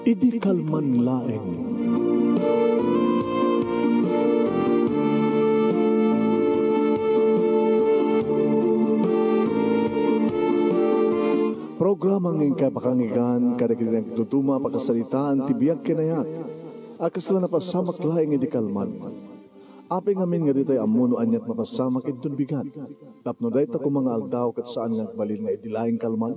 Idi kalman laeng. Programa ng kapakangigan kada kinang tutuma pakasalitaan tibiyag kinayat. Akas lang napasamak laeng idi kalman. Api ngamin nga ditay amuno anyat mapasamak itun bigat. Tapno dahi ta mga aldaw kat saan nga balil nga idi laeng kalman.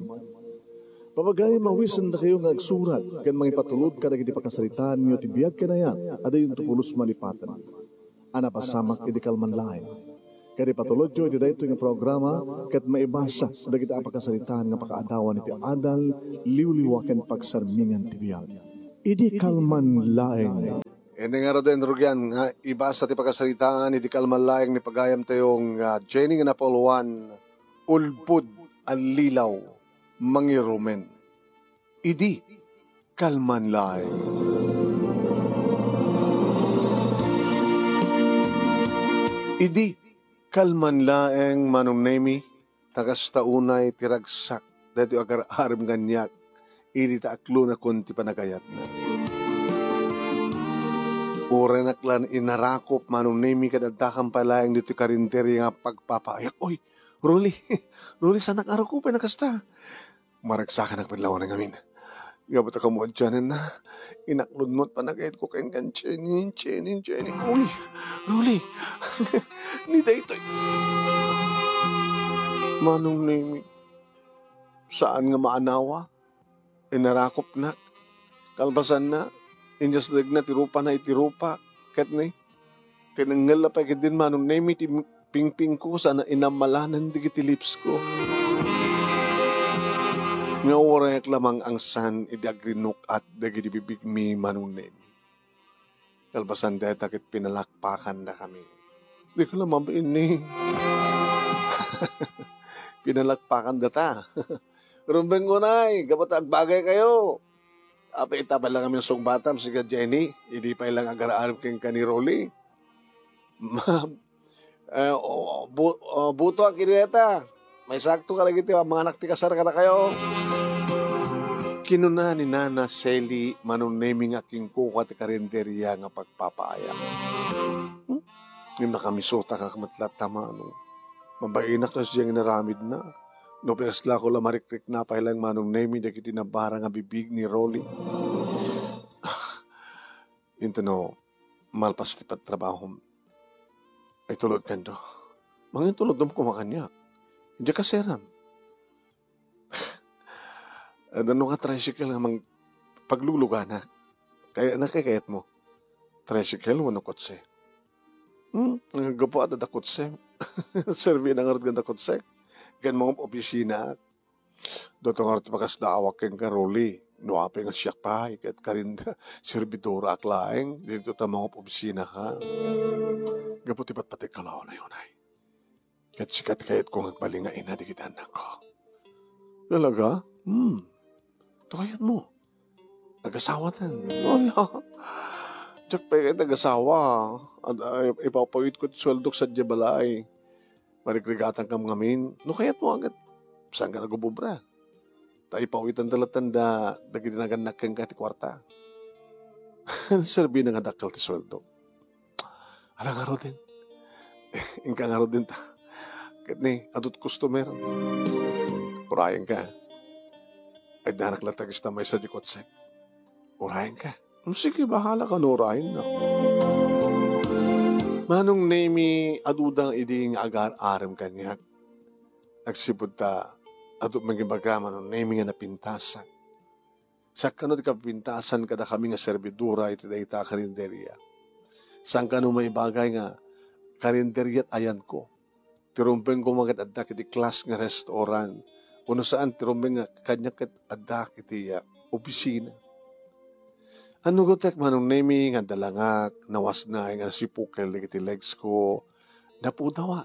Papagay mawisan na kayo nga agsurat kan mga ipatulod kada kiti pakasalitaan nyo tibiyag kinayat. Ada yung tupulos malipatan. Anapasamak idi kalman laeng. Kaya patulod jo, iti ito yung programa, kat maibasa, dagiti apakasalitaan nga pakaadawan iti adal, liwliwaken pagsarmingan tibiyag. Idi kalman laeng. Hindi nga rin rugyan, nga ibasa ti pakasalitaan, idi kalman laeng ni pagayam tayong Jenny nga napoluan, ulpud ang lilaw, mangirumen. Idi kalman laeng. Idi kalman laeng manunemi, tagas taunay tiragsak, dati agar aram ganyak, iti taaklo na kunti panagayat na. Urenak lan inarakop manunemi kadagdakan palaeng dito karinteri nga pagpapayak. Oy, Ruli, Ruli sanak arakopay nakasta. Maragsakan ang panlawan ng amin. Gabata ka mo dyanan na. Inaklod mo't panagayat ko kain kan Jenny. Uy, Ruli. Nida ito. Manong name. Saan nga maanawa? Inarakop na. Kalbasan na. Injas dag na tirupa na itirupa. Kat ni. Tinanggal na pa din manong name. Pingping ko sana inamalanan di kiti lips ko. Nga orek lamang ang san idagrinok at dagi bibig mi manunin. Kalbasan dahil takit pinalakpakan na kami. Di ko lamang ini. Pinalakpakan data. Rumbeng ko na kapag agbagay kayo. Apa itabal lang kami ng sungbatam si Jenny. Hindi pa ilang agar-arap kang kaniroli. Buto ang kinileta. May sakto ka lagi tiwa, mga anak ti kasar ka na kayo. Kinuna ni Nana Sally manunemi nga king kuka ti karinderya nga pagpapaaya. Yung nakamisota ka kamatlat tama. No? Mabainak na siyang naramid na. No pinasla ko lang marikrik na pahilang manunemi na kitinabara nga bibig ni Rolly. Ito no, malpas ti patrabaho. Ay tulod ka do. Mga tulod mo kumakanya. Hindi ka seram. Ano ka tricycle namang pagluluga na. Kaya nakikayat mo. Tricycle, wano kotse. Nagapo at da kotse. Servi na nga rin ganda kotse. Gan mga opisina. Doto nga rin pakas daawak keng karoli. Nuapay nga siyak pa. Ikat ka rin servidora aklaeng. Dito ta mga opisina ka. Gapo tipat pati kalaw na yun ay. Kat sikat kayat kong agbalingain na di kita anak ko. Talaga? Ito kayat mo. Nag-asawa tan. Wala. Tsak pa kayo nag-asawa. Ipapawid ko sweldo sa jabalay. Marikrigatan kam ngamin. No kayat mo agad. Saan ka nagububra? Tayo pawitan talatanda. Dagi dinaganak kang kati kwarta. Serbi na nga dakal ti sweldo. Alang nga din. Ingka nga din ta. Kat ni, adot customer. Urayan ka. Ay danak lang tagis na may sa dikotsek. Urayan ka. Sige, bahala ka no, urayan na. Manong nemi adudang iding agar-aram kanyak. Nagsipod ta, adot magibaga manong nemi nga napintasan. Sa kanod ka pintasan kada kami nga servidura iti dayta karinderya. Saan ka no may bagay nga karinderya at ayan ko. Tirumpeng ko mga adak iti class nga restaurant. Uno saan tirumpeng nga kanya kat adak iti opisina. Ano ko tek manong nemi nga dalangak, nawas na nga sipukel iti legs ko. Napudawa.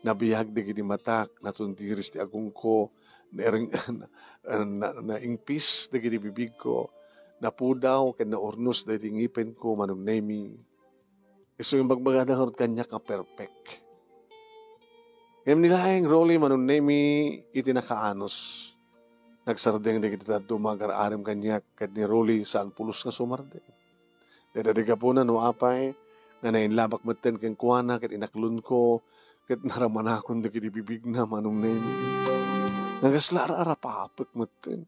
Nabiyag iti matak, natundiris ti agong ko, naingpis iti bibig ko. Napudaw, ken naurnos iti ngipin ko manong nemi. Iso yung bagbaga ng kanya ka perfect. Ngayon nilaing Rolly manunemi iti nakaanos. Nagsardeng di kita dumagar arim kanyak kat ni Rolly saan pulos nga sumardeng. Dada ka po na no apay nga nainlabak maten ken kuana ket inaklun ko ket naramanakon di kiti bibig na manong name. Nagaslara papet maten.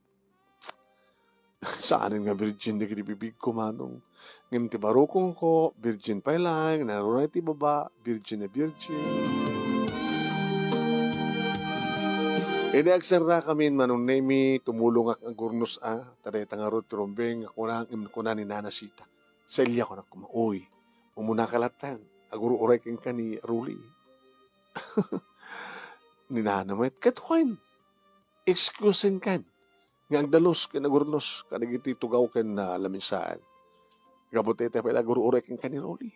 Saanin nga virgin di kiti bibig ko manong. Ngem ti barukong ko virgin pa lang narunay ti baba virgin na virgin. Inagsarra kami manong nemi tumulong ak ang gurnos taday tangarot trombeng kuna ni Nana Sita. Selya ko na kumauy. Umuna kalatan. Aguro oray king kani Ruli. Ni Nana met katwain. Excusen kan. Nga ang dalos ken agurnos kanagiti tugaw ken na laminsaan. Gabutete pa aguro oray king kani Ruli.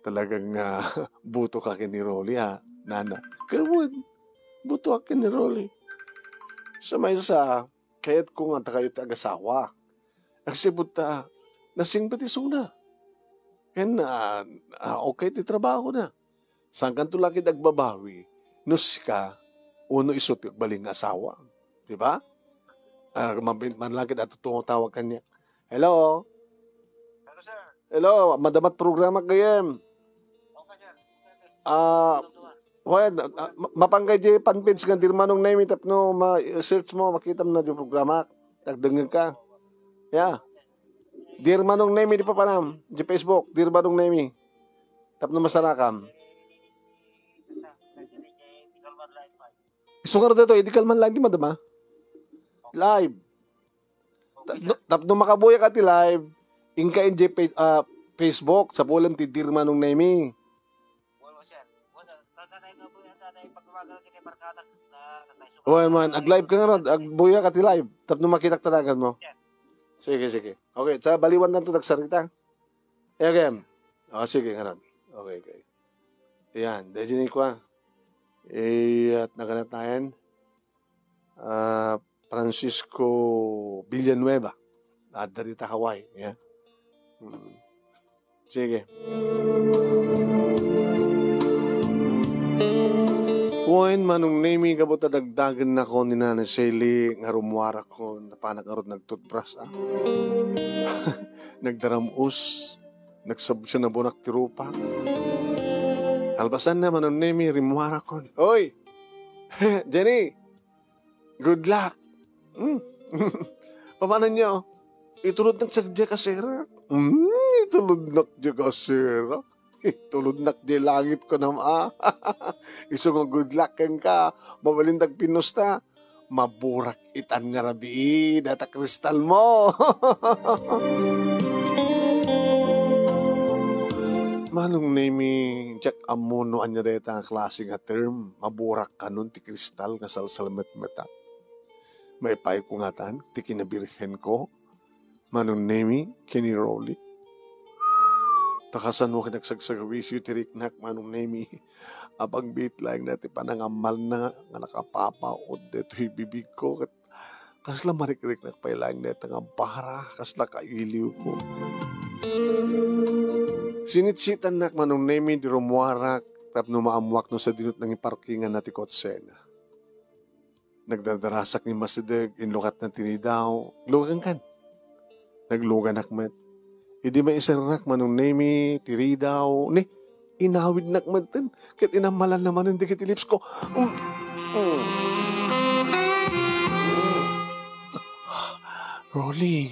Talagang buto ka ken ni Ruli Nana. Kawan. Buto akin ni Rolly. Sa may kahit kung ang kayo tagasawa. Ang sibuta, nasing pati suna. Yan okay ti trabaho na. Saan kanto laki dagbabawi, nus ka, uno isot baling asawa. Diba? Man laki at tawag kanya. Hello? Hello, sir. Hello, madamat programa kayem. Okay, sir. Well, mapanggay di panpage nga dirmanong name itap no ma-search mo makita mo na yung programa tagdengen ka. Yeah. Dirmanong name di pa panam di Facebook dirmanong name. Tap no masarakam. Isungar dito idikal man lagi madama. Live. Tap no makabuya ka ti live. Inka in Facebook sa pulam ti dirmanong name. Oy man, ag-live ka nga ron, ag-buya ka ti live. Tapno makitak talagan mo. Sige. Okay, sa baliwan na ito nagsarita. Again. Sige nga ron. Okay. Ayan, dejinin ko at naganatayan. Francisco Villanueva. At darita Hawaii. Yeah. Sige. Kuhain manong name kabot dagdagan na ko ni Nana Shelly nga rumwara ko napanak arot nagtutbrush nagdaramus nagsabsa na bunak ti rupa albasan na manong name rumwara ko oy Jenny good luck paano nyo itulod nagsagdya kasera itulod nagsagdya kasera tulod nak di langit ko na iso nga good luck ka mabalindag pinusta maburak itan nga rabi data kristal mo manong name Jack amuno anya deta nga klase nga term maburak kanon ti kristal nga salsalmet meta may pay ko nga tan ti kinabirhen ko manong name Kenny Rolly takasan mo kinagsagsagawisyo tiriknak manong nemi apang bitlang natin panangamal na nga nakapapaod dito bibig ko kasla marikiriknak pa ilang natin nga para kasla kailiw ko sinitsitan nak manong nemi di rumuarak tap no maamwak no sa dinut ng iparkingan natin kotsena nagdadarasak ni Masideg inlukat na tinidaw lugan kan naglugan akmet Idi may isarnak manong nemi, tiridaw, ni, inawid nakmantan, kat inamalan naman hindi kiti lips ko. Rolly.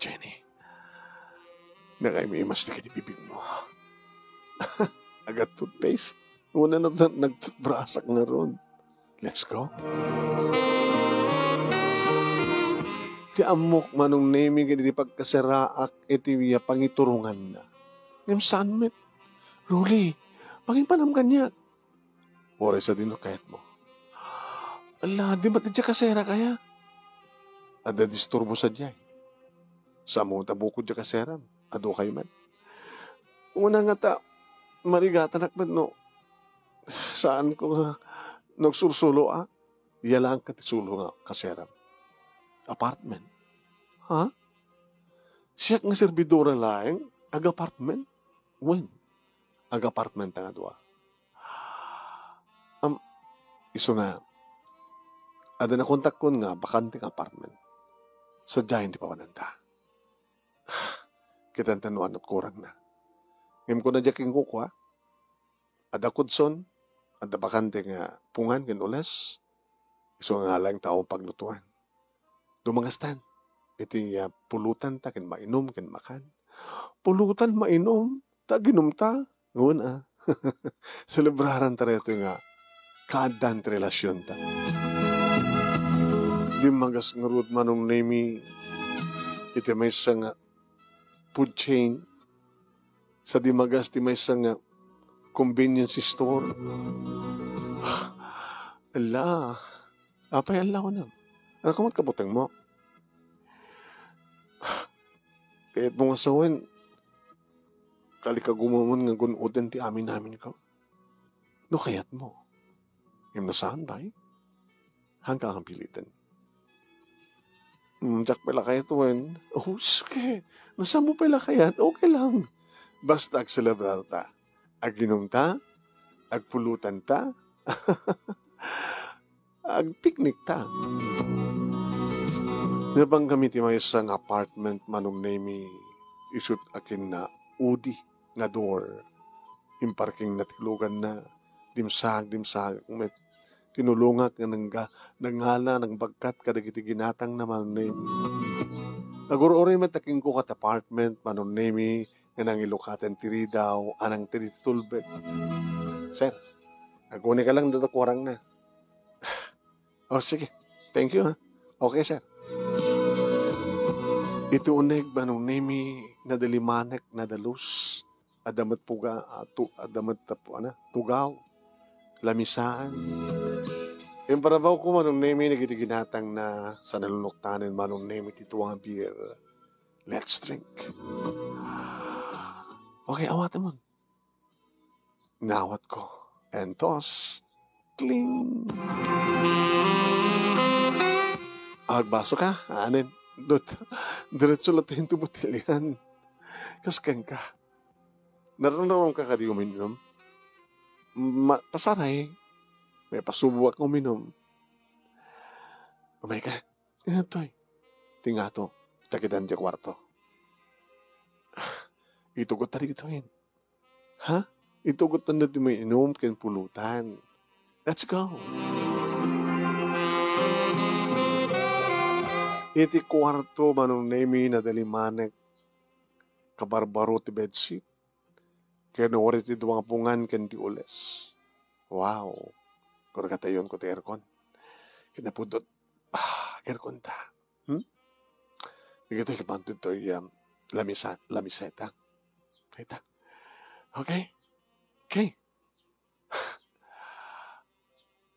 Jenny. Nakaimimas na kiti bibig mo. Agat toothpaste. Una na nagtutbrasak na ron. Let's go. Ti amok manong nemi kadi pagkasaraak iti pangiturungan na. Ngem saan met? Rolly, pangin panam kanya. Ore sa dino kahit mo. Ala, di ba't dya kasera kaya? Ada disturbo sa dya. Sa mo tabukod dya kaseram. Ado kayo man. Una nga ta, marigata nakman no. Saan ko nga nagsursulo Yalang ka ti sulo nga kaseram. Apartment. Ha? Siya nga servidora laeng, ag-apartment? When? Ag-apartment nga doa. Iso nga, Ada na kontak ko nga bakanting apartment. Sadya hindi pa wananta. Kita tanuan at kurang na. Ngayon ko na jaking kukwa. Ada kudson. Ada bakante nga pungan kin ulas. Iso nga lang taong paglutuan. Dumangastan. Iti pulutan ta kin mainom kin makan. Pulutan mainom. Ta ginom ta. Ngun Celebraran ta reto nga. Kaadant relasyon ta. Di magas ngarut manong nemi. Iti may isa nga food chain. Sa di magas ti may isa nga convenience store. Ala. Apay ala ko na. Ano kamat kabutang mo? Kahit mga sawin, kali ka gumamon nga gunudan ti amin namin ka. No kayat mo. Yung nasaan ba eh? Hanggang ang pilitan. Jack pala kaya tuwan. Oh, sige. Nasaan mo pala kayat? Okay lang. Basta agselebrar ta. Aginom ta. Agpulutan ta. Agpiknik ta. Nabang kami ti may isang apartment manong name isut akin na udi na door. Yung parking natiklugan na dimsag. May tinulungak nga nanghala ng bagkat kadagiti ginatang na manong name. Nagurori mataking ko kat apartment manong name nga nang ilukatan tiri daw anang tiri tulbet. Sir, aguni ka lang dadakurang na. Oh, sige. Thank you, ha. Okay, sir. Ito uneg manong name nadalimanek nadalus adamat puga adamat tugaw lamisaan. Yung parabaw ko manong name nagiginatang na sa nalunoktanin manong name tituang beer. Let's drink. Okay, awatan mo. Nawat ko. And toss. Kling. Agbaso ka? Anin? Diretso latahin to butilyan. Kaskan ka. Naranawang ka di uminom. Pasaray. May pasubuak uminom. Umay ka. Ito eh. Tingato. Takitan di kwarto. Itugot tari ito yun. Ha? Itugot na di may inom kin pulutan. Let's go. Iti kwarto manong nemi na dalimanek kabarbaro ti bedsheet. Kaya nori ti duwang pungan ken ti ules. Wow. Kung katayon ko ti aircon. Kinapudot. Aircon ta. Ito yung kapantod to lamiseta. Kita. Okay? Okay.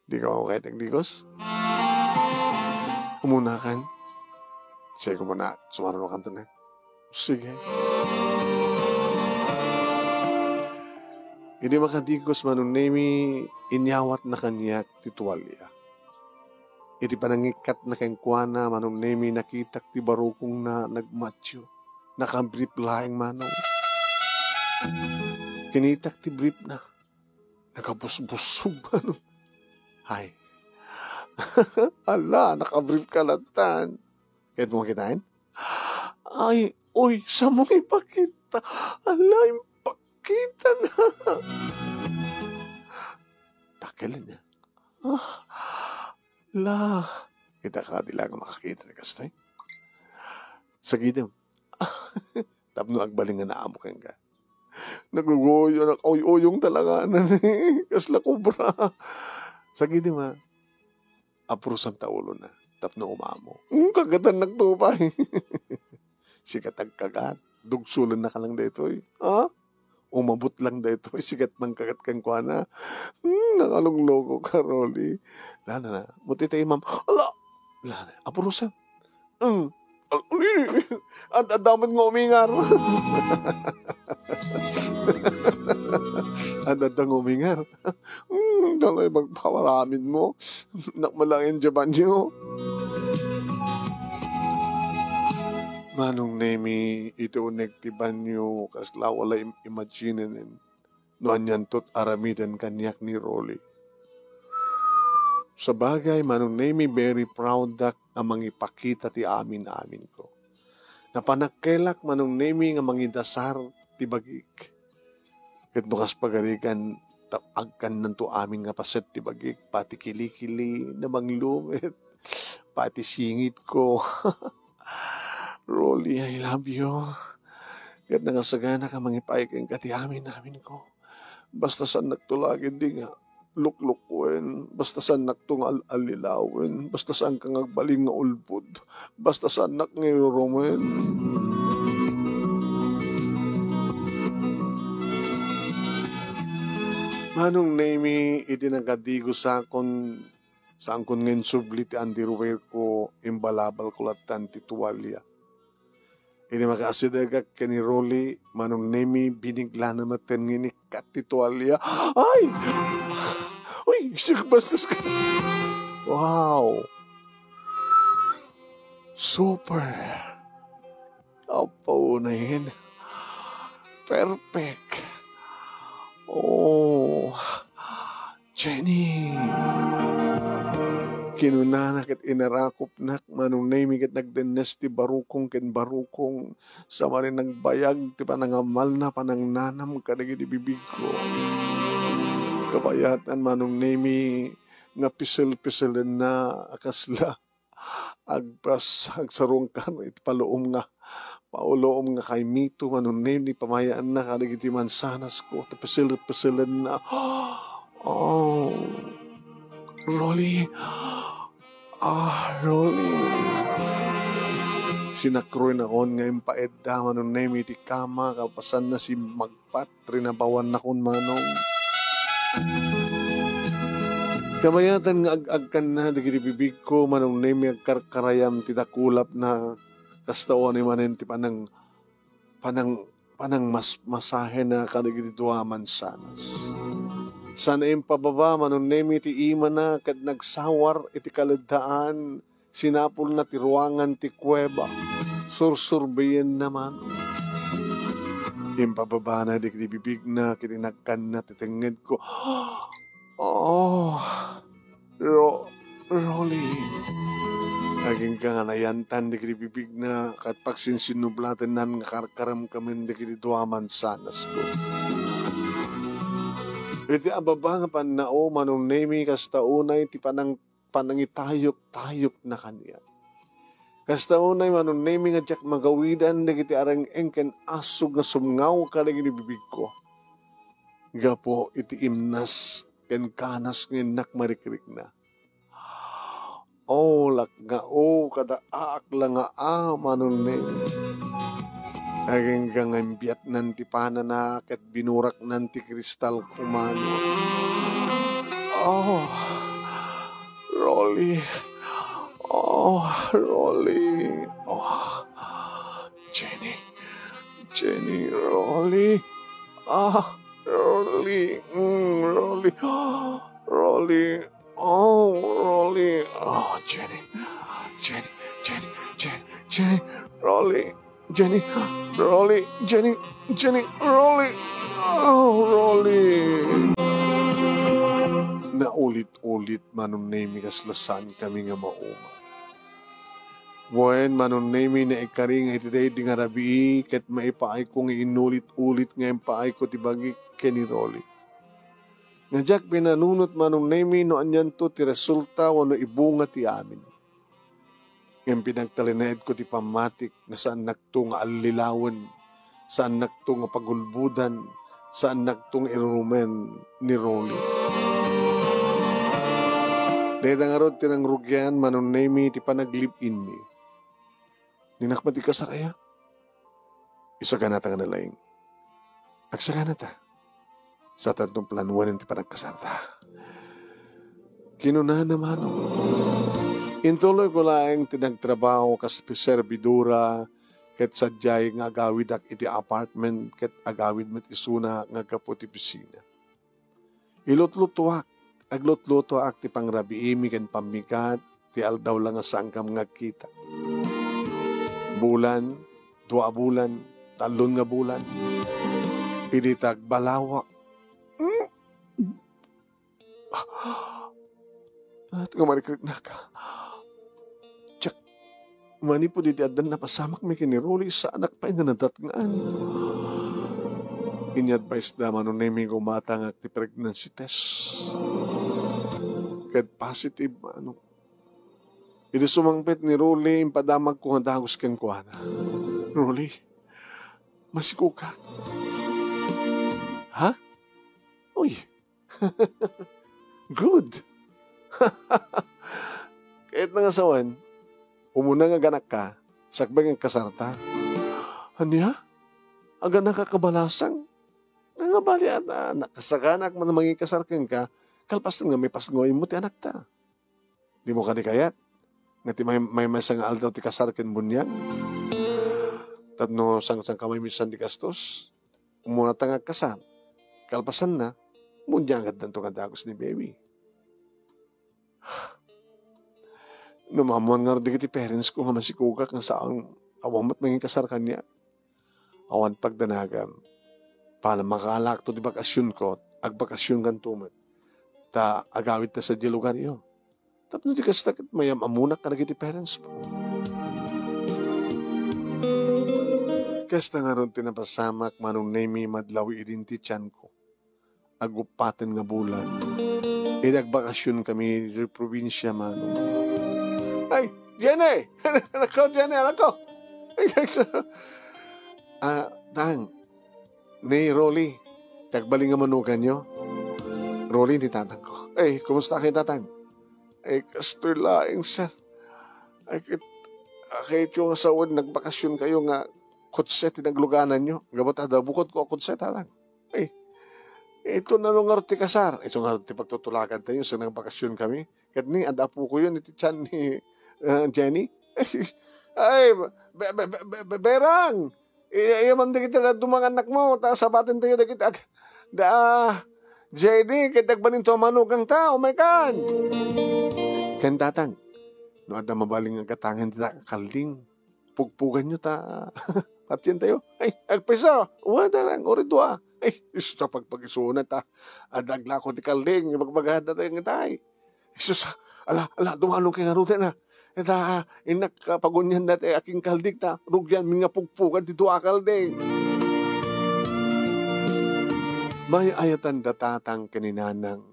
Di ka ako kahit nagdigos? Umunakan. Sige ko muna. Sumarano ka na. Sige. Hindi makadigos manong nemi inyawat na kanyak titualya. Iti panangikat na kengkwana manong nemi nakitak ti barukong na nagmatyo. Nakabrip laing manong. Kinitak ti brief na. Nakabusbusog manong. Hay. Ala, nakabrief ka latan. Kahit mo makitain? Ay, oy, sa mong ipakita. Ala, ipakita na. Takilan niya. La. Kita ka, di lang makakita na kastoy. Sa gidem. Tapno agbaling na naamo kang ka. Nagugoyo, nakauyong talaga na kasla kubra. Sa gidem ha. Aprusam taulo na. Tapno umamo. Kagatan nagtupay. Sikat agkagat. Dugsulan na ka lang dito eh. Ha? Umabot lang dito eh. Sikat mang kagat kang kwa na. Nakalunglogo ka, Rolly. Lala na. Buti tayo, ma'am. Ala! Lala. Aprusam. At dapat nga umingar. At nga umingar. Daloy magpawaramin mo. Nakmalangin jaban nyo. Manong nemi ito nektiban nyo kasla wala imaginin. Noan yan tot aramidan kanyak ni Rolly. Sa bagay, manong nami very proud dak nga mangipakita ti amin ko. Napanakkelak manong nami nga mangidasar ti bagik. Ket nukas pagarikan agkan nanto amin nga paset ti bagik, pati kilikili na manglumit, pati singit ko. Rolly, I love you. Ket nangasagana ka mangipaikin ka ti amin ko. Basta saan nagtulagin di nga, luklukwen, basta saan nagtungal alilawin, basta saan kang agbaling nga ulpod, basta saan nakngirurumen. Manong nami iti nagadigo sa akon ngayon subli ti underwear ko, imbalabal ko latan ti tuwalya. Ini makaasidagak kani Rolly, manong nemi binigla na maten nginikat ti tuwalya. Ay! Uy, bastos ka. Wow! Super! Apo na yun. Perfect! Oh! Jenny! Kinunanak at inarakop nak, manong nami kat nagdenes ti barukong ken barukong, sa marin nagbayag ti panangamal na panangnanam kadagi di bibig ko. Kabayatan manong nami nga pisel-piselen na akasla, agsarong kan, iti paluom nga, pauloom nga kay mito, manong nami pamayaan na kadagi ti mansanas ko, ti pisel-piselen na, oh, Rolly, Rolly. Sinakroy na kon ngayon paedda manong nemi ti kama, kalpasan na si magpat, rinabawan na kon manong. Kamayatan nga ag-agkan na, dagiti bibig ko, manong nemi agkarkarayam ti dakulap na kastaon ni manen ti panang masahe na kadagiti duaman sanas. Sana impababa manong nemi ti ima na kad nagsawar iti kaladaan, sinapol na ti ruangan ti kuweba, sursurbayan naman. Impababa na di bibig na kitinagkan na titingid ko. Oh, Rolly. Aging ka nga nayantan di bibig na kat pagsinsinublatan nan nga karkaram kami di duaman sanas ko. Iti ababa nga panao manong nemi kastaunay ti panangitayok-tayok na kanya. Kastaunay manong nemi nga jak magawidan dagiti arang engken asog nga sumngaw kadagi ni bibig ko. Gapo iti imnas ken kanas ngenak marikrik na. Oh lak nga kada aak lang nga manong nemi. Aging kang imbiat nanti panana ket binurak nanti kristal kumano. Oh, Rolly. Oh, Rolly. Oh, Jenny, Rolly. Ah, Rolly. Rolly. Rolly. Oh, Rolly. Oh, Jenny. Rolly. Jenny, Rolly, Rolly. Oh, Rolly. Naulit-ulit manong nemi kaslasan kami nga mauma. Wen manong nemi na ikaring iti day di nga rabi, ket maipaay kong inulit-ulit nga impaay ko tibagi keni Rolly. Nga jak pinanunot manong nemi no anyan to ti resulta wano ibunga ti amin. Ngayon pinagtalinaid ko ti pamatik na saan nagto nga alilawan, saan nagto nga pagulbudan, saan nagto nga irumen ni Rolly. Dahil nga rod tinangrugyan manong nemi ti panaglip-in mi. Ninakmati ka saraya? Isa ka nata nga nalaing. Agsaga nata. Sa tantong planuan ti panagkasarta. Kinunahan naman intuloy ko lang tinagtrabaho kas servidura ket sadyay nga agawid ak iti apartment ket agawid met isuna nga kaputi pisina. Aglutluto ak ti pangrabiimi ken pamikat ti aldaw lang nga sangkam nga kita. Bulan, 2 bulan, 3 nga bulan. Pinitag balawak. At kumarikrik na ka. Tsak, mani po di adan na pasamak may kiniruli sa anak pa nga nadatngaan. Ini-advise naman nung naming umatang at pregnancy test. Kahit positive, Ito sumangpit ni Rolly, impadamag ko nga dagos kang kuwana. Rolly, masikukat. Ha? Uy. Good. Kahit na nga sawan, umuna nga ganak ka, sakbang ang kasarta. Anya? Aga nakakabalasang? Nga bali at nakasaganak man manging kasarkang ka, kalpas nga may pasngoy mo ti anak ta. Di mo ka di kayat. Nga ti may masang aldaw ti kasarkin bunyag. Tapno sang kamay misan di kastos. Umuna tangag kasar. Kalpasan na, bunyag at danto nga dagos ni baby. Numamuan nga rin ti parents ko nga masikugak nga saang awamat manging kasar kanya. Awan pagdanagam. Pala makalak to di bakasyon ko, agbakasyon kan tumat. Ta agawit ta sa di lugar iyo. Tapno di kastakit mayam amunak ka lagi ti parents mo. Kasta nga ron tinapasamak manong nemi madlawi idin ti tiyan ko. Agupaten nga bulan. Nagbakasyon kami di probinsya manong. Ay, Jenny! Nako, Jenny, nako! Tang, ni Rolly, tagbaling nga manugan nyo. Rolly, hindi tatang ko. Ay, kumusta kayo tatang? Ay, kastoy laing, sir. Ay, kahit yung asawan, nagbakasyon kayo nga kutset, tinagluganan nyo. Gabat ada, bukod ko kutset, tatang. Ay, ito na nung arti kasar. Ito nga arti pagtutulakan tayo sa nagbakasyon kami. Kahit ni, ada po ko yun, iti chan ni Jenny. Ay, berang! Iyaman di kita na dumang anak mo, ta sabatin tayo na kita. Jenny, kitag ba nito manugang ta, oh my God! Kan tatang, no ada mabaling ang katangan ta kalding, pugpugan nyo ta, patyan tayo. Ay, agpisa, wala lang, oridwa. Ay, isa pagpag-isunat ta, adagla ko di kalding, magbagada tayo nga tayo. Isus, ala, dumanong kay nga rutin na. Ita, inak pagunyan dati aking kaldig ta, rugyan mga pugpugan dito akalding. May ayatan datatang kaninanang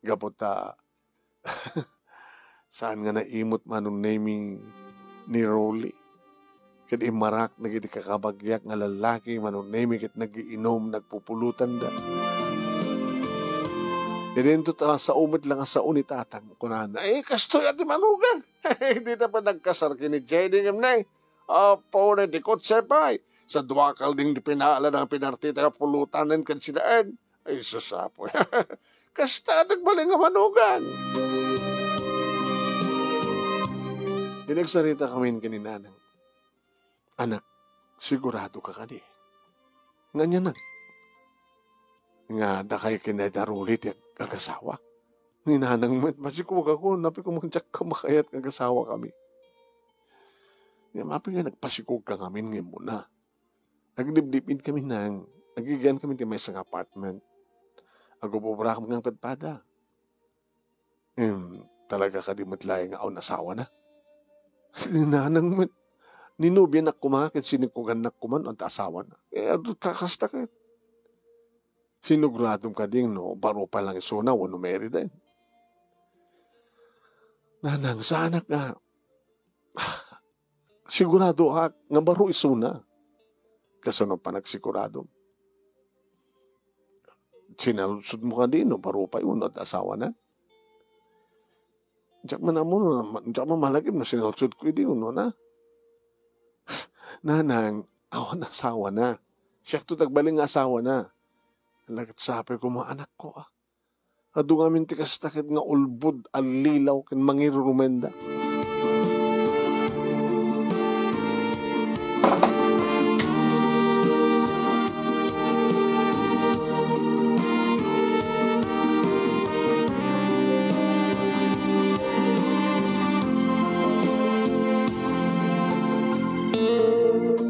gapota. Saan nga naimot manong naming ni Rolly. Kadi marak nagiti kakabagyak nga lalaki manong naming kit nagiinom nagpupulutan da. Dinento ta sa umit lang sa unitatang kunan. Ay, kastoy at manugan. Hindi na pa nagkasar kini Jenny ngam na. Apo na di kotsepay. Sa duwakal ding di pinala ng pinartita ka pulutanan kan sidaan. Ay, sasapo. Kasta nagbaling nga manugan. Dinagsarita kami kaninanang. Anak, sigurado ka kani. Nga na. Nga dakay kinadarulit yung kagasawa. Ninanang masikog ako, napi ko mangtsak ka makayat kagasawa kami. Nga mapi nga nagpasikog ka kami nga muna. Nagdibdipin kami nagigyan kami ti may isang apartment. Agububra kami ng padpada. Talaga ka di matlayang aw nasawa na. Ninanang ninubyan na kumakit, sinikugan na kuman, ang asawa na. Adot kakastakit. Sinugradong ka ding, no, baro pa lang isuna, wano meri din. Nanang, sa anak nga, sigurado ha, nga baro isuna. Kasunod pa nagsigurado. Sinalusod mo ka din, no, baro pa yun, at asawa na. Diyak man malagim na sinalsud ko hindi uno na. Nanang, awan asawa na. Siya to tagbaling asawa na. Lagat sabi ko mga anak ko Adu ngamin tikas takit nga ulbud alilaw kin mangirumenda.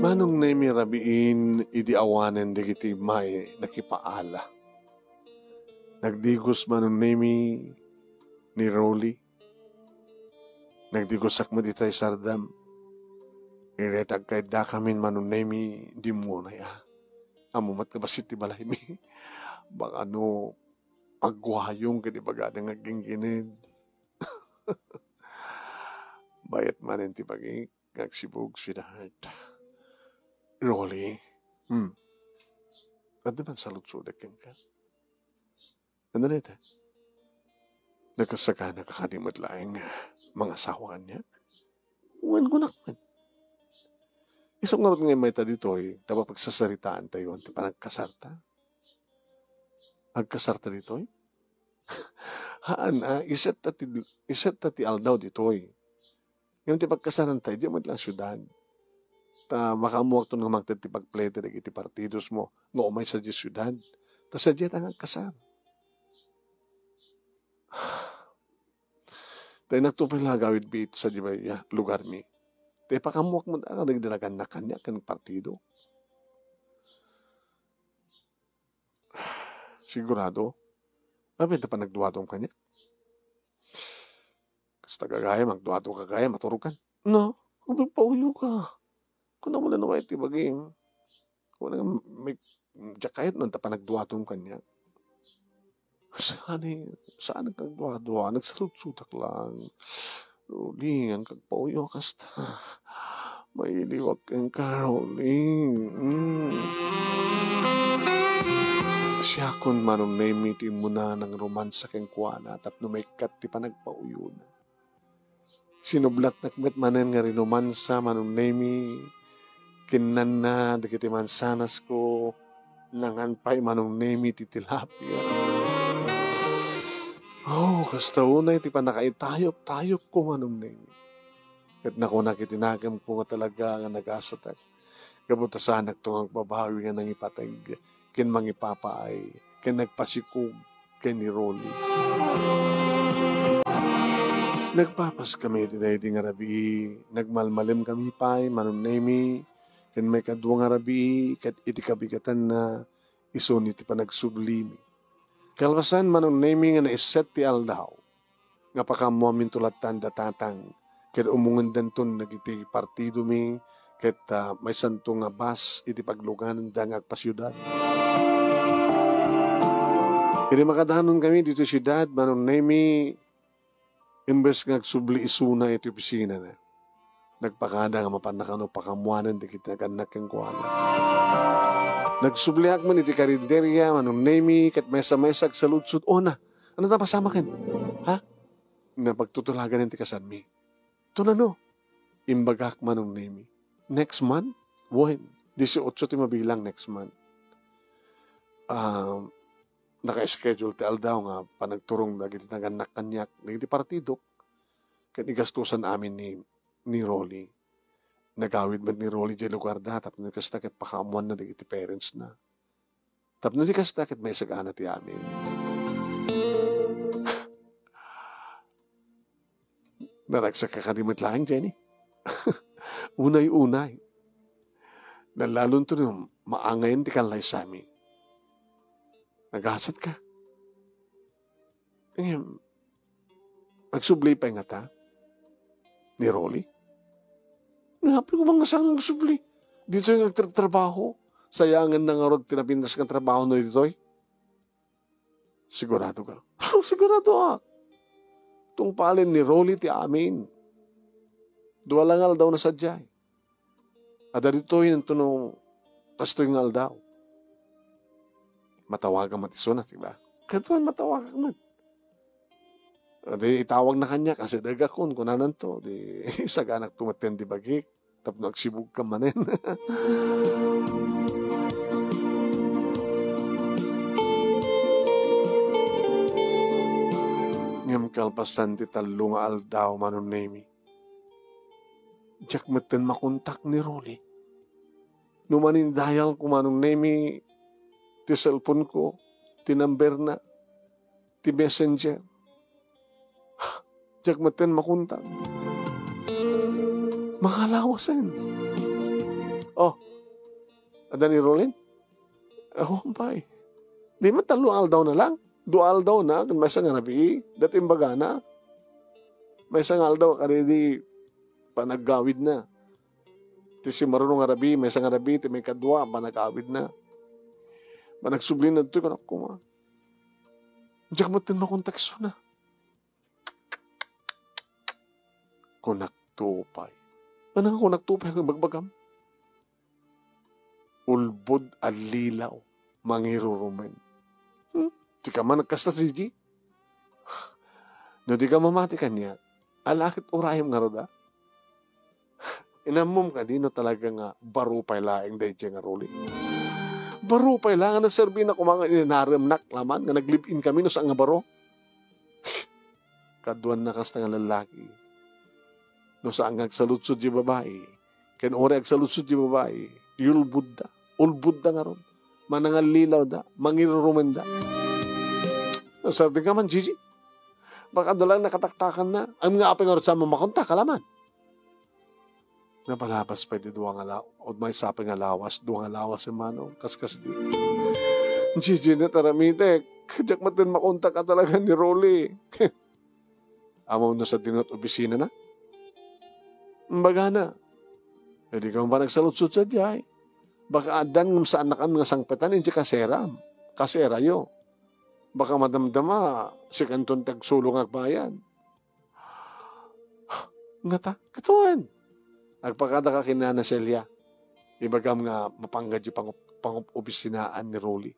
Manong na rabiin, idi awanen di kiti may nakipaala. Nagdigos manong nemi ni Rolly. Nagdigusak mo ditay sardam. Iretag kay da kamin manunemi di mo na ya. Amumat na basit ti balay mi. Baka ano, agwayong kadi baga ng agingginid. Bayat manin ti pagi nagsibog sweetheart. Rolly. At naman salut-sudak ka. Ano na ito? Nakasaka nakakadimot laing mga asawa niya. Uwan ko nakman. Isang nga nga may ta dito taba pagsasaritaan tayo ang panagkasarta. Agkasarta dito Haan, isat tati aldaw dito Yung ti pagkasaran tayo, di mo lang syudad. Ta makamuak to ng magtad ti pagplete iti partidos mo, nga umay sa di syudad. Ta sa di ang kasar. Tayo nagtupil gawid bit sa di ba lugar mi. Tayo pakamuak mo na nagdalagan na kanya kan partido. Sigurado, mabenta pa nagduwadong kanya. Kasta kagaya, magduwadong kagaya, maturukan. No, magpauyo ka. Kung na wala na wait, ibaging. Kung na may jakayat nun, pa nagduwadong kanya. Saan kang duwa-duwa? Nagsalut-sutak lang. Rolling, ang kagpauyo kasta. May iliwag kang ka, Rolling. Siya kun manong naimitin mo na ng romansa keng kuwana tapno may kat ti panagpauyo na. Sinublat nakmet manen nga rin romansa manong naimi kinan na dikiti mansanas ko langan pa'y manong naimi ti tilapia. Oh, kasta unay ti panakaitayop ko manong naimi. Kat naku nakitinagam ko nga talaga nga nag-asatak. Kabutasan nagtungang babawi nga nang ipatag kin mangipapaay, kin nagpasikog kin ni Rolly. Nagpapas kami tinay di nga rabi, nagmalmalim kami pa'y manunaymi, kin may kadwa nga rabi, kat iti kabigatan na iso ni ti panagsublimi. Kalpasan manunaymi nga naiset ti aldaw, nga pakamuamin tulatan datatang, kat umungan danton nagiti partido mi, ket may santo nga bus iti pagluganan da nga agpasyudad. Kini makadahanon kami dito siyudad, manon nemi imbes nga agsubli isuna iti opisina na. Nagpakada nga mapanakano pakamuanan di kita kanak kang kuana. Nagsubliak man iti karinderya, manon nemi ket mesa-mesa agsaludsud. O na, ano na pasama ken? Ha? Napagtutulagan iti kasanmi. Ito na no, imbagak manon nemi. Next month? When? 18 ti mabilang next month. Naka-schedule ti aldaw nga panagturong dagiti naganak kanyak dagiti partido ket igastusan amin ni Rolly. Nagawid man ni Rolly di lugar da tapno kasta ket pakaamuan na dagiti parents na. Tapno di kasta ket may sagana ti amin. Naragsak ka kadimit lang, Jenny. Unay-unay. Nalalon to nung maangayin ti kalay sa amin. Naghasat ka. Nagsubli pa nga ta? Ni Rolly? Nahapi ko bang nasaan nagsubli? Dito yung nagtrabaho. Sayangan na nga rod tinapindas kang trabaho na dito. Sigurado ka? Sigurado ka. Tungpalin ni Rolly ti amin. Dua lang aldaw na sadyay. Ada dito yung tunong kasto yung aldaw. Matawagan matisuna, diba? Katuan matawagan man. Di itawag na kanya kasi dagakon kunanan to. Di isaganak tumaten di bagik. Tapno agsibog ka manen. Ngam kalpasan ti talo nga aldaw manunemi. Diyak meten makontak ni Rolly. Numanin dial ko manunemi ti cellphone ko, ti number na, ti messenger. Diyak meten makontak. Makalawasan. Oh, ada ni Rolly? Oh, bye. Di matalo aldaw na lang. Dual daw na, kung may nga nabi, dating baga na. May sangal daw, karedi, panaggawid na. Ti si marunong arabi, may sang arabi, ti may kadwa, panagawid na. Panagsublin na ito, kanak ko nga. Diyak matin makontakso na. Kunaktupay. Anong kunaktupay kung bagbagam? Ulbod alilaw, mangirurumen. Di ka man nagkasta si G. No di ka mamati kanya, alakit urayam nga roda. Inamom ka, di no talaga nga barupay laing dahi nga ruli. Barupay lang, nga naserbi na kumanga inaramnak laman, nga naglibin kami no sa nga baro. Kaduan na kasta nga lalaki. No sa ang agsalutsod di babae, ken ore agsalutsod di babae, yulbud da, ulbud da nga ron. Manangal lilaw da, mangirurumen da. No, sa ka man, Gigi. Baka dalang nakataktakan na. Ang nga apeng oras sa mamakontak, kalaman. Napalapas pa di duwang alaw. O may sapeng alawas, duwang alawas yung manong. Kaskas di. Gigi na taramitek. Kajak matin makontak ka talaga ni Rolly. Amaw na sa dinot obisina na. Baga na. Hindi ka ba nagsalutsut sa diyay? Baka adan ng sa anakan nga sangpetan, hindi kaseram. Kasera yo. Baka madamdama, si kanton tagsulong agbayan. Nga ta, katuan. Agpakada ka kinana Celia. Ibagam nga mapanggad yung pang-obisinaan ni Rolly.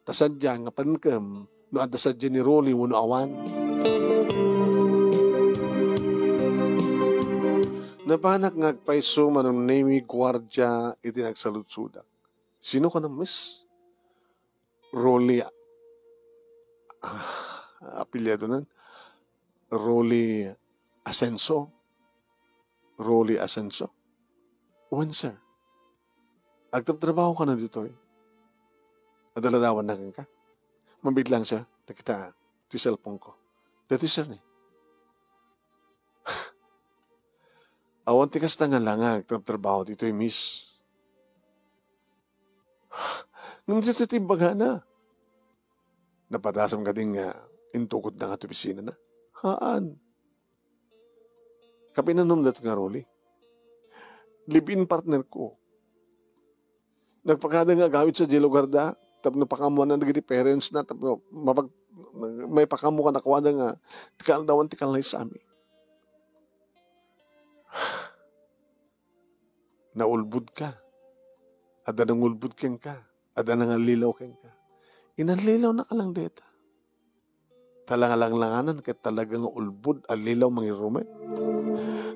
Tasadya nga pankam, no adasadya ni Rolly, wano awan. Napanak nga agpaiso manong name guardia iti nagsalutsuda. Sino ka na miss? Rolly. Apilyado nun. Rolly Asenso. Rolly Asenso. When, sir? Agtatrabaho ka na dito eh. Adaladawan na ka. Mabit lang, sir. Takita, ti cellphone ko. Dati, sir, eh. Awan ti kasta nga lang agtatrabaho dito eh, miss. Nung dito timbaga na. Napadasam ka din nga intukot na nga ito pisina na. Haan. Kapinanom dato nga Rolly. Live-in partner ko. Nagpakada nga gawit sa Jelogarda. Tapos napakamuan na naging parents na. Tapos may pakamu ka nakuha na nga. Tikal dawan tikal na sa amin. Naulbud ka. Ada nang ulbud keng ka. Ada nang lilaw keng ka. Inanlilaw na ka lang deta. Talangalang-langanan kahit talagang ulbud, alilaw, mangirumen.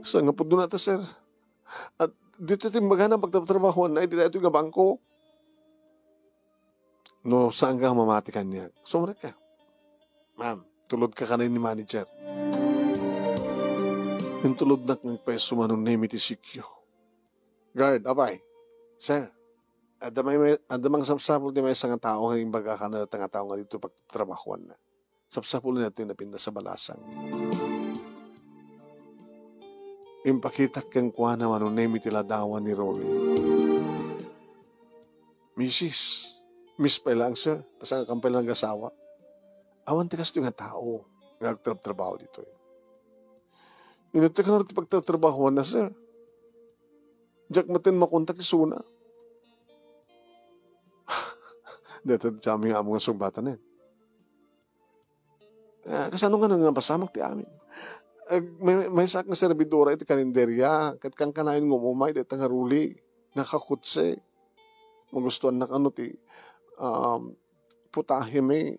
So nga po doon natin, sir. At dito timbaga na pagtatrabahoan na, dito yung bangko. No, saan ka mamati kanya? Sumre ka. Ma'am, tulod ka kanay ni manager. Yung tulod na kang peso manong name iti sikyo. Guard, abay. Sir, adamang sapsapul di may isang tao ng baga ka na tanga tao nga dito pagtatrabahuan na. Sapsapul na ito yung napinda sa balasang. Impakitak kang kuha naman nung name itila dawan ni Rolly. Miss pa lang, sir. Tas ang kampay lang asawa. Awan tikas ito yung tao. Nagtrabaho dito eh. Inuti ka na rin pagtatrabahuan na, sir. Diyak matin makontak isuna. Dito kami nga mga sumbatan eh. Kasano nga nga pasamak ti amin. May sak nga servidora iti kalenderya. Kat kang kanayin ngumumay dito nga Rolly. Nakakutse. Magustuhan na kano ti putahim eh.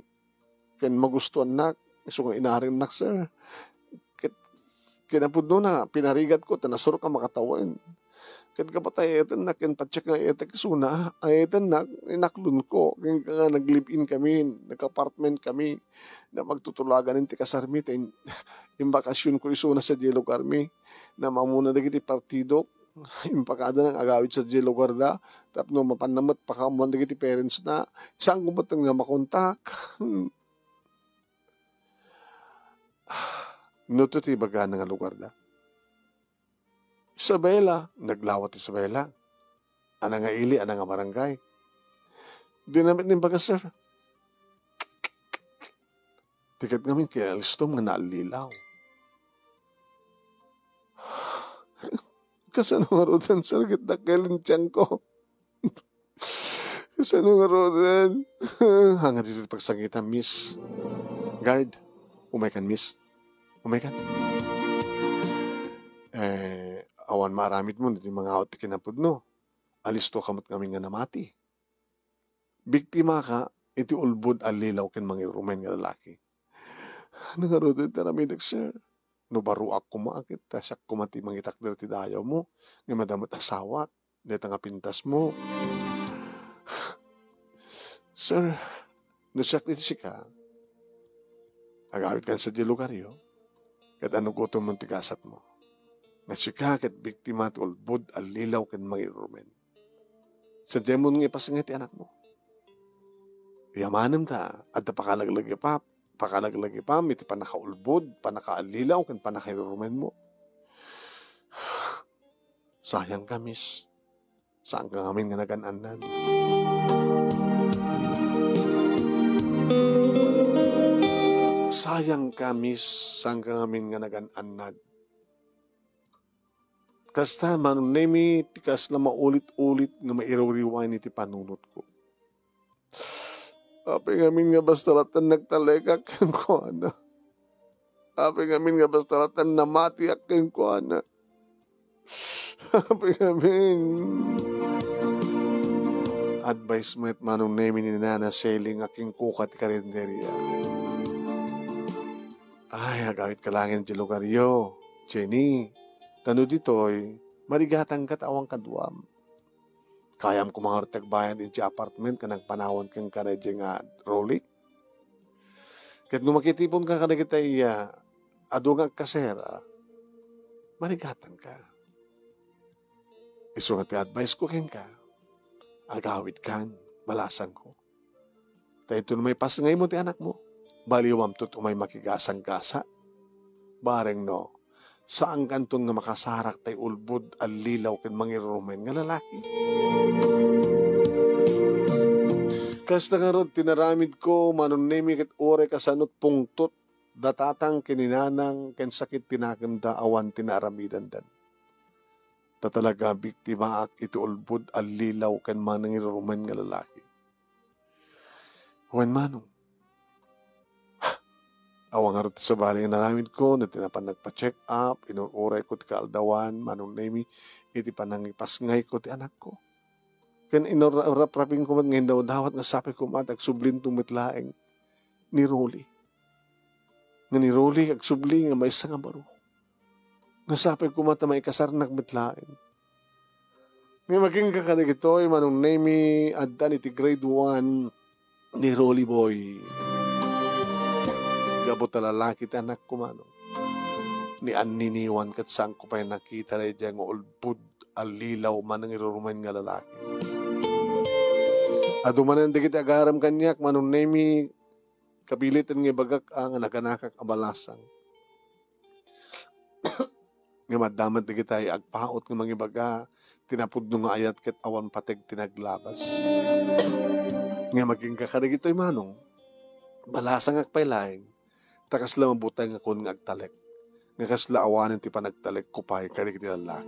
Ken magustuhan na. So nga inarim na, sir. Kinapod na pinarigat ko. Tanasuro ka makatawin. Kat kapatay etan na, ken patsyak nga etak suna, etan na, inaklun ko, kaya nga nag-live-in kami, nag-apartment kami, na magtutulagan ng tikasarmit, yung bakasyon ko isuna sa Jelog Army, na mamuna na kiti partido, yung pakada ng agawit sa Jelogarda, tapos no mapanamat, pakamuan na kiti parents na, saan ko ba nga makontak? Nuto ti baga nga lugar da. Isabela, naglawat Isabela. Ana nga ili, ana nga barangay. Dinamit ng baga, sir. Tikat ngamin kaya alistom nga naalilaw. Kasano nga rodan, sir, kitdakelin tiyan ko. Kasano nga rodan? Hanga dito pagsangita, miss. Guard, umay kan, miss. Umay kan. Awan maramit mo, iti mga awat kinapod no. Alisto kamot kami nga namati. Biktima ka, iti ulbud alilaw ken mga rumen nga lalaki. Nangarodan taramidag, sir. No baro ako kumakit, tasyak kumati mangitak dito ti dayaw mo, nga madamat asawat, dito nga pintas mo. Sir, nasyak dito si ka, agawit ka sa di lugaryo, kat ano gutom mong tigasat mo. Nasika kat biktima at ulbud alilaw ken mga rumen. Sa demon nga ipasangit ti anak mo. Yamanam ta, at pakalaglag pa, iti panakaulbod, panakaalilaw, kan panakairumen mo. Sayang ka, miss. Saan ka ngamin nga nagananan? Sayang ka, miss. Saan ka ngamin nga nagananan? Kasta manunemi, tikas na maulit-ulit nga mairaw-riwain iti panunot ko. Api ngamin nga basta latan nagtalekak kang kuana. Api ngamin nga basta latan namatiak kang kuana. Api ngamin. Advice mo at manong nemi ni Nana Sailing aking kukat karinderya. Ay, agawit ka langin di lugaryo. Jenny, tano dito'y marigatang katawang kaduam. Kayam ko mga rutag bayan din si apartment ka nagpanawon kang kanadya nga Rolly. Kahit nung makitipon ka na kita adungang kasera, marigatan ka. Iso nga ti advice ko ken ka, agawit kan, balasang ko. Tayo ito may pasangay mo ti anak mo, baliwam to't umay makigasang kasa. Bareng no, saan kanton nga makasarak tay ulbud alilaw ken mangirumen nga lalaki. Kasta nga rod tinaramid ko manunemi ket ore kasanot pungtot datatang kininanang ken sakit tinakenda awan tinaramidan dan. Tatalaga biktima ak iti ulbud alilaw ken mangirumen nga lalaki. Wen manong awang harot sa bali nga naramid ko, na tinapan nagpa-check up, inuuray ko ti kaaldawan, manong nemi, iti panangipasngay ko ti anak ko. Kan inorap-raping ko man ngayon daw dawat nga sapi ko mat, agsublin tumitlaeng ni Rolly. Nga ni Rolly, agsubli nga may isa nga baro. Nga sapi ko mat, may kasarnak mitlaeng. Nga maging kakanig ito, manong nemi, addan iti grade 1 ni Rolly boy. Gabot na lalaki ti anak ko mano. Ni aniniwan kat saan ko pa nakita na dyan nga ulbud alilaw manang iruruman nga lalaki. Adumanan digit agaram kanyak manong nemi kabilitan nga bagak ang naganakak abalasang. Nga madamat digit ay agpaot ng mga baga tinapod nung ayat kat awan pateg tinaglabas. Nga maging kakarig ito'y manong balasang agpailaing takas lang mabutay nga kun nga agtalek. Nga kasla awanin ti panagtalek kupay karig ti lalaki.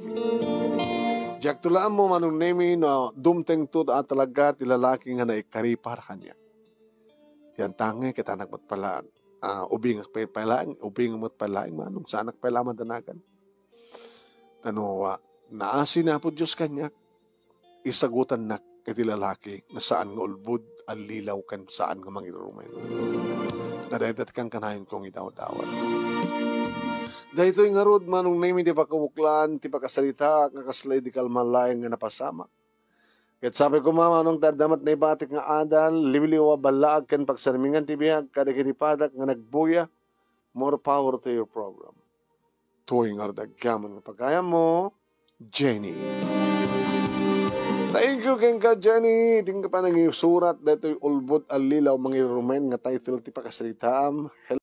Diyak tulaan mo manong nemi na dumteng to at talaga ti lalaki nga naikari para kanya. Yan tangay kita nagmat palaan. Ubing mat palaing manong sa anak pala madanagan. Tanowa, naasin na po Diyos kanyak. Isagutan nak iti lalaki na saan nga ulbud alilaw kan saan nga mangirumen. Nadadat kang kanahin kong idaw-dawat. Dahil ito'y nga rod, manong nemi di pakawuklan, ti pakasalita, nga kaslay di kalmalayang nga napasama. Kahit sabi ko manong tadamat na ibatik nga adal, liwiliwa balaag kan pagsarmingan ti bihag, kada kinipadak nga nagbuya, more power to your program. Tuwing ardagyaman nga pagkaya mo, Jenny. Thank you keng ka, Jenny. Tingka pa nang surat dato'y ulbod alilaw mangirumen nga title ti pakasalitaam.